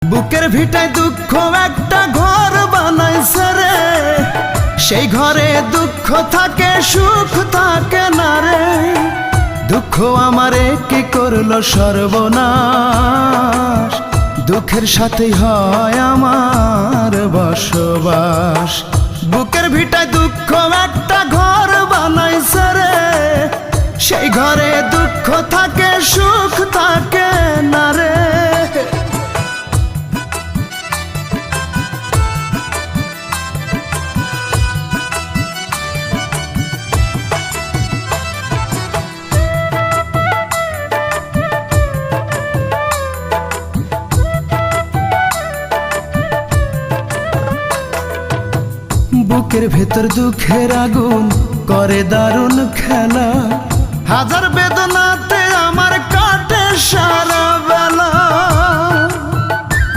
বুকের ভিটায় দুঃখ একটা ঘর বানাইছে রে, সেই ঘরে দুঃখ থাকে সুখ থাকে না রে। দুঃখ আমারে কি করলো সর্বনাশ, দুঃখের সাথেই হয় আমার বসবাস। বুকের ভিটায় দুঃখ একটা ঘর বানাইছে রে, সেই ঘরে দুঃখ থাকে সুখ থাকে না রে। বুকের ভেতর দুঃখের আগুন করে দারুণ খেলা, হাজার বেদনাতে আমার কাটে সারা।